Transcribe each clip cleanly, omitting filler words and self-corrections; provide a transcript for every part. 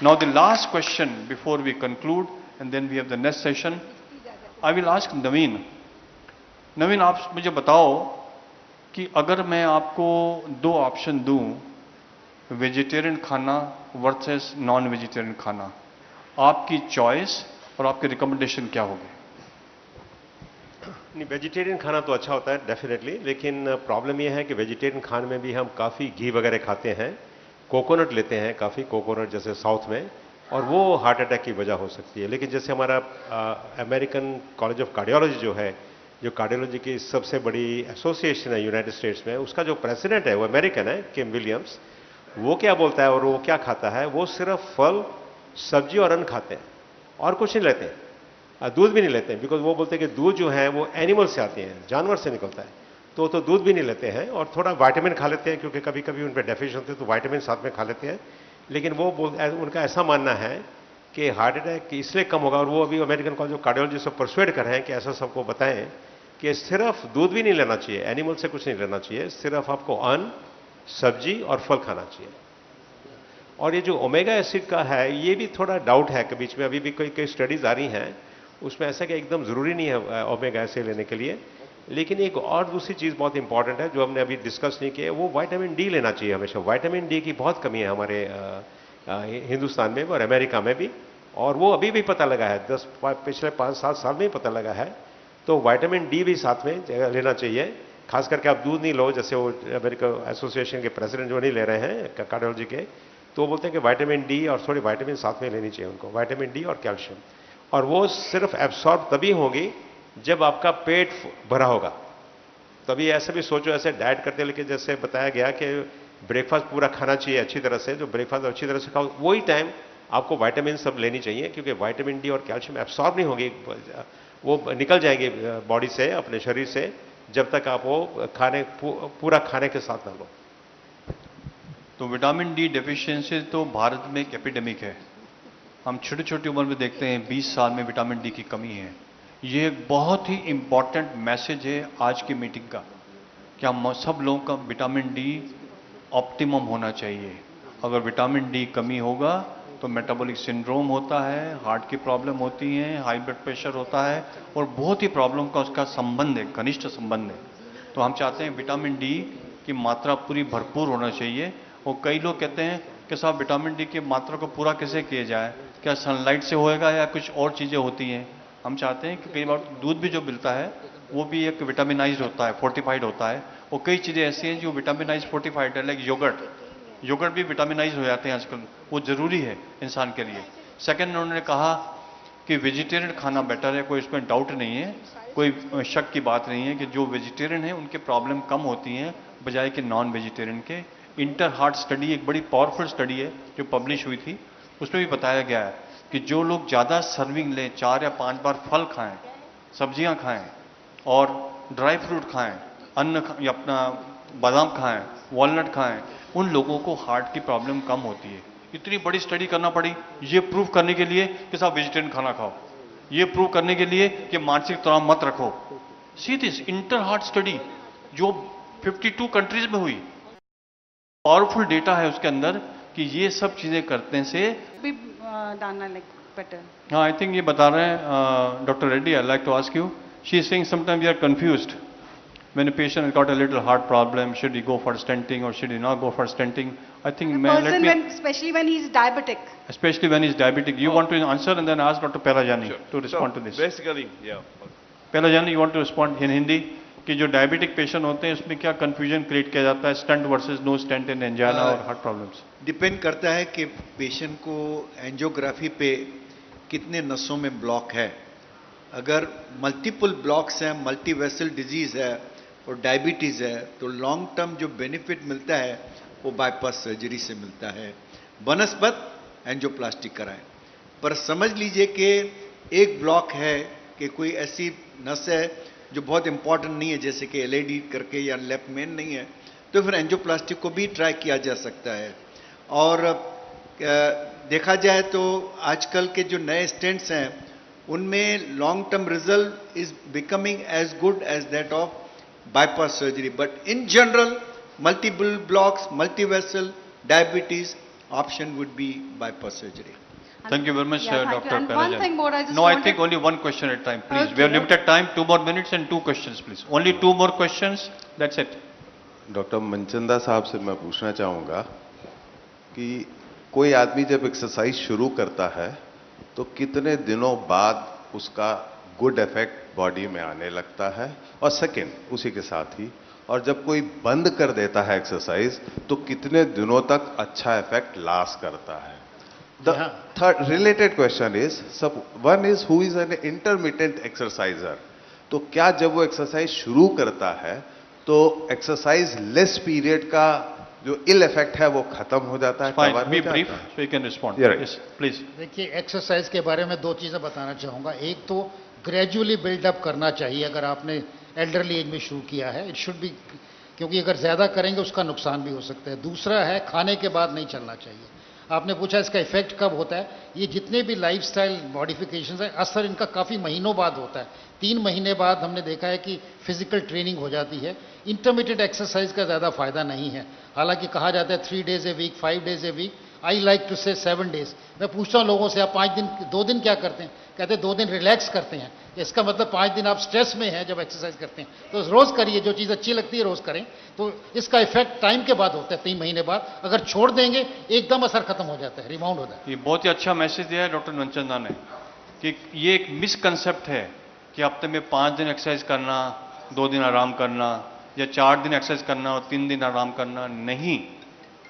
Now the last question before we conclude and then we have the next session. I will ask Naveen. नवीन आप मुझे बताओ कि अगर मैं आपको दो ऑप्शन दूं, वेजिटेरियन खाना वर्सेस नॉन वेजिटेरियन खाना, आपकी चॉइस और आपके रिकमेंडेशन क्या होगी? नहीं, वेजिटेरियन खाना तो अच्छा होता है डेफिनेटली, लेकिन प्रॉब्लम यह है कि वेजिटेरियन खाने में भी हम काफ़ी घी वगैरह खाते हैं, कोकोनट लेते हैं काफ़ी, कोकोनट जैसे साउथ में, और वो हार्ट अटैक की वजह हो सकती है। लेकिन जैसे हमारा अमेरिकन कॉलेज ऑफ कार्डियोलॉजी जो है, जो कार्डियोलॉजी की सबसे बड़ी एसोसिएशन है यूनाइटेड स्टेट्स में, उसका जो प्रेसिडेंट है वो अमेरिकन है, किम विलियम्स, वो क्या बोलता है और वो क्या खाता है, वो सिर्फ फल, सब्जी और अन्न खाते हैं और कुछ नहीं लेते हैं, दूध भी नहीं लेते हैं, बिकॉज वो बोलते हैं कि दूध जो है वो एनिमल से आती है, जानवर से निकलता है, तो दूध भी नहीं लेते हैं, और थोड़ा विटामिन खा लेते हैं क्योंकि कभी कभी उन पर डेफिशिएंसी होती है तो विटामिन साथ में खा लेते हैं। लेकिन वो उनका ऐसा मानना है कि हार्ट अटैक इसलिए कम होगा, और वो अभी अमेरिकन कॉलेज ऑफ कार्डियोलॉजी से परसुएड कर रहे हैं कि ऐसा सबको बताएं कि सिर्फ दूध भी नहीं लेना चाहिए, एनिमल से कुछ नहीं लेना चाहिए, सिर्फ आपको अन्न, सब्जी और फल खाना चाहिए। और ये जो ओमेगा एसिड का है, ये भी थोड़ा डाउट है कि बीच में अभी भी कई स्टडीज आ रही हैं, उसमें ऐसा कि एकदम जरूरी नहीं है ओमेगा एसिड लेने के लिए। लेकिन एक और दूसरी चीज बहुत इंपॉर्टेंट है जो हमने अभी डिस्कस नहीं किया, वो विटामिन डी लेना चाहिए हमेशा। विटामिन डी की बहुत कमी है हमारे हिंदुस्तान में और अमेरिका में भी, और वो अभी भी पता लगा है, पिछले 5-7 साल में ही पता लगा है। तो विटामिन डी भी साथ में लेना चाहिए, खास करके आप दूध नहीं लो, जैसे वो अमेरिका एसोसिएशन के प्रेसिडेंट जो नहीं ले रहे हैं कार्डियोलॉजी के, तो वो बोलते हैं कि विटामिन डी और थोड़ी विटामिन साथ में लेनी चाहिए उनको, विटामिन डी और कैल्शियम। और वो सिर्फ एब्सॉर्ब तभी होगी जब आपका पेट भरा होगा। तभी ऐसे भी सोचो, ऐसे डाइट करते हैं, लेकिन जैसे बताया गया कि ब्रेकफास्ट पूरा खाना चाहिए अच्छी तरह से, जो ब्रेकफास्ट अच्छी तरह से खाओ वही टाइम आपको विटामिन सब लेनी चाहिए, क्योंकि विटामिन डी और कैल्शियम एब्सॉर्ब नहीं होगी, वो निकल जाएंगे बॉडी से, अपने शरीर से, जब तक आप वो पूरा खाने के साथ ना लो। तो विटामिन डी डेफिशिएंसी तो भारत में एक एपिडेमिक है। हम छोटी छोटी उम्र में देखते हैं 20 साल में विटामिन डी की कमी है। ये एक बहुत ही इंपॉर्टेंट मैसेज है आज की मीटिंग का कि हम सब लोगों का विटामिन डी ऑप्टिमम होना चाहिए। अगर विटामिन डी कमी होगा तो मेटाबॉलिक सिंड्रोम होता है, हार्ट की प्रॉब्लम होती है, हाई ब्लड प्रेशर होता है, और बहुत ही प्रॉब्लम का उसका संबंध है, घनिष्ठ संबंध है। तो हम चाहते हैं विटामिन डी की मात्रा पूरी भरपूर होना चाहिए। और कई लोग कहते हैं कि साहब विटामिन डी की मात्रा को पूरा कैसे किया जाए, क्या सनलाइट से होएगा या कुछ और चीज़ें होती हैं? हम चाहते हैं कि कई बार दूध भी जो मिलता है वो भी एक विटामिनाइज होता है, फोर्टिफाइड होता है, और कई चीज़ें ऐसी हैं जो विटामिनाइज फोर्टिफाइड है, लाइक योगर्ट भी विटामिनाइज हो जाते हैं आजकल, वो ज़रूरी है इंसान के लिए। सेकेंड, उन्होंने कहा कि वेजिटेरियन खाना बेटर है, कोई इसमें डाउट नहीं है, कोई शक की बात नहीं है कि जो वेजिटेरियन है उनके प्रॉब्लम कम होती हैं बजाय कि नॉन वेजिटेरियन के। इंटर हार्ट स्टडी एक बड़ी पावरफुल स्टडी है जो पब्लिश हुई थी, उसमें भी बताया गया है कि जो लोग ज़्यादा सर्विंग लें, 4 या 5 बार फल खाएं, सब्जियां खाएं और ड्राई फ्रूट खाएं, अन्न या अपना बादाम खाएं, वॉलनट खाएं, उन लोगों को हार्ट की प्रॉब्लम कम होती है। इतनी बड़ी स्टडी करना पड़ी ये प्रूव करने के लिए कि साहब वेजिटेरियन खाना खाओ, ये प्रूव करने के लिए कि मानसिक तनाव मत रखो। See this inter heart study जो 52 कंट्रीज में हुई, पावरफुल डेटा है उसके अंदर कि ये सब चीजें करने से भी दाना लाइक बेटर। हाँ, आई थिंक ये बता रहे हैं doctor Reddy. I like to ask you, she is saying sometimes we are confused when a patient has got a little heart problem, should he go for stenting or should he not go for stenting? I think Especially when he's diabetic. Especially when he's diabetic. You want to answer and then ask Dr. Pelajani to respond to this. Basically, yeah. Pelajani, you want to respond in Hindi कि जो diabetic patient होते हैं उसमें क्या confusion create किया जाता है, stent versus no stent इन angina और हार्ट प्रॉब्लम्स? डिपेंड करता है कि पेशेंट को एंजियोग्राफी पे कितने नसों में ब्लॉक है। अगर मल्टीपल ब्लॉक्स हैं, मल्टी वेसल डिजीज है और डायबिटीज है, तो लॉन्ग टर्म जो बेनिफिट मिलता है वो बाईपास सर्जरी से मिलता है, बनस्पत एंजियोप्लास्टी कराएं। पर समझ लीजिए कि एक ब्लॉक है कि कोई ऐसी नस है जो बहुत इंपॉर्टेंट नहीं है, जैसे कि एलएडी करके या लेफ्ट मेन नहीं है, तो फिर एंजियोप्लास्टी को भी ट्राई किया जा सकता है। और देखा जाए तो आजकल के जो नए स्टेंट्स हैं उनमें long term result is becoming as good as that of bypass surgery. But in general, multiple blocks, multivessel, diabetes option would be bypass surgery. Thank you very much, Yeah, thank you. Dr. And Panajan. one thing more, I just No, I wanted- think only one question at a time, please. We have Okay, limited time, 2 more minutes and 2 questions, please. Only 2 more questions, that's it. Doctor Manchanda साहब से मैं पूछना चाहूँगा कि कोई आदमी जब exercise शुरू करता है तो कितने दिनों बाद उसका गुड इफेक्ट बॉडी में आने लगता है, और सेकंड उसी के साथ ही, और जब कोई बंद कर देता है एक्सरसाइज तो कितने दिनों तक अच्छा इफेक्ट लास्ट करता है. The third related question is, one is who is an intermittent exerciser. तो क्या जब वो एक्सरसाइज शुरू करता है तो एक्सरसाइज लेस पीरियड का जो इल इफेक्ट है वो खत्म हो जाता है, Fine, cover be हो brief, जाता है? so you can respond. Yeah, right. Yes, please. देखिए, एक्सरसाइज के बारे में 2 चीज़ें बताना चाहूँगा. एक तो ग्रेजुअली बिल्डअप करना चाहिए अगर आपने एल्डरली एज में शुरू किया है. इट शुड बी, क्योंकि अगर ज़्यादा करेंगे उसका नुकसान भी हो सकता है. दूसरा है खाने के बाद नहीं चलना चाहिए. आपने पूछा इसका इफेक्ट कब होता है. ये जितने भी लाइफस्टाइल मॉडिफिकेशंस हैं, असर इनका काफ़ी महीनों बाद होता है. 3 महीने बाद हमने देखा है कि फिजिकल ट्रेनिंग हो जाती है. इंटरमीडिएट एक्सरसाइज का ज़्यादा फायदा नहीं है. हालांकि कहा जाता है 3 days a week, 5 days a week. I like to say 7 days. मैं पूछता हूँ लोगों से, आप 5 दिन 2 दिन क्या करते हैं? कहते हैं 2 दिन रिलैक्स करते हैं. इसका मतलब 5 दिन आप स्ट्रेस में हैं जब एक्सरसाइज करते हैं. तो रोज करिए, जो चीज़ अच्छी लगती है रोज करें. तो इसका इफेक्ट टाइम के बाद होता है, 3 महीने बाद. अगर छोड़ देंगे एकदम असर खत्म हो जाता है, रिबाउंड होता है. ये बहुत ही अच्छा मैसेज दिया है डॉक्टर मनचंदा ने कि ये एक मिसकंसेप्ट है कि हफ्ते में 5 दिन एक्सरसाइज करना, 2 दिन आराम करना, या 4 दिन एक्सरसाइज करना और 3 दिन आराम करना. नहीं,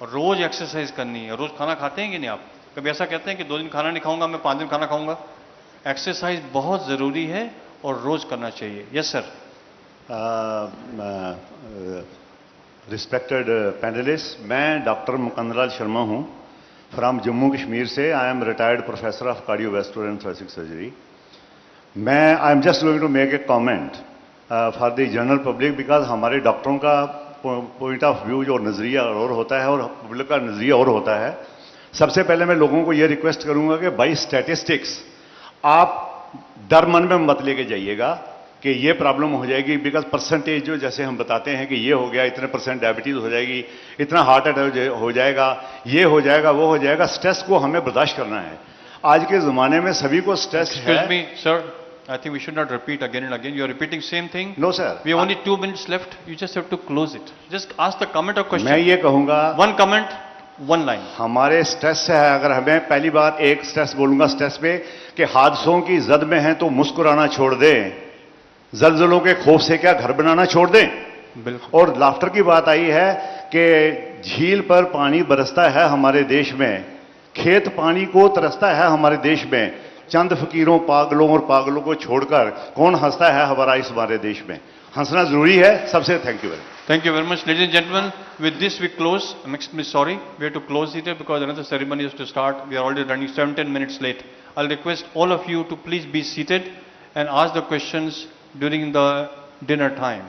रोज एक्सरसाइज करनी है. रोज खाना खाते हैं कि नहीं आप? कभी ऐसा कहते हैं कि 2 दिन खाना नहीं खाऊंगा, मैं 5 दिन खाना खाऊंगा? एक्सरसाइज बहुत जरूरी है और रोज करना चाहिए. Yes sir. रिस्पेक्टेड पैनलिस्ट, मैं डॉक्टर मुकंदलाल शर्मा हूं फ्रॉम जम्मू कश्मीर से. I am retired professor of cardiovascular and thoracic surgery. I am just going to make a comment for the general public, because हमारे डॉक्टरों का पॉइंट ऑफ व्यू जो नज़रिया और होता है और पब्लिक का नज़रिया और होता है. सबसे पहले मैं लोगों को यह रिक्वेस्ट करूंगा कि बाई स्टैटिस्टिक्स आप डर मन में मत लेके जाइएगा कि ये प्रॉब्लम हो जाएगी. बिकॉज परसेंटेज जो जैसे हम बताते हैं कि ये हो गया, इतने % डायबिटीज हो जाएगी, इतना हार्ट अटैक हो जाएगा, ये हो जाएगा, वो हो जाएगा. स्ट्रेस को हमें बर्दाश्त करना है. आज के ज़माने में सभी को स्ट्रेस है. Excuse me, sir. I think we should not repeat again and again. You are repeating same thing. No sir, We have only 2 minutes left. You just have to close it. Just ask the comment or question. मैं ये कहूंगा, One comment, one line. हमारे stress है. अगर हमें पहली बात एक स्ट्रेस बोलूंगा स्ट्रेस पे कि हादसों की जद में हैं तो मुस्कुराना छोड़ दें, जलजलों के खौफ से क्या घर बनाना छोड़ दें. बिल्कुल. और लाफ्टर की बात आई है कि झील पर पानी बरसता है हमारे देश में, खेत पानी को तरसता है हमारे देश में. चंद फकीरों, पागलों और पागलों को छोड़कर कौन हंसता है हमारे देश में? हंसना जरूरी है. सबसे thank you very much. Thank you very much, ladies and gentlemen. With this, we close. I'm extremely sorry. We have to close it here because another ceremony is to start. We are already running 17 minutes late. I'll request all of you to please be seated and ask the questions during the dinner time.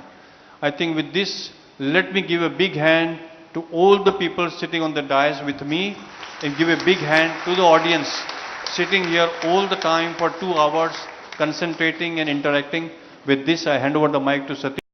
I think with this, let me give a big hand to all the people sitting on the dais with me and give a big hand to the audience sitting here all the time for 2 hours concentrating and interacting. With this, I hand over the mic to Satish.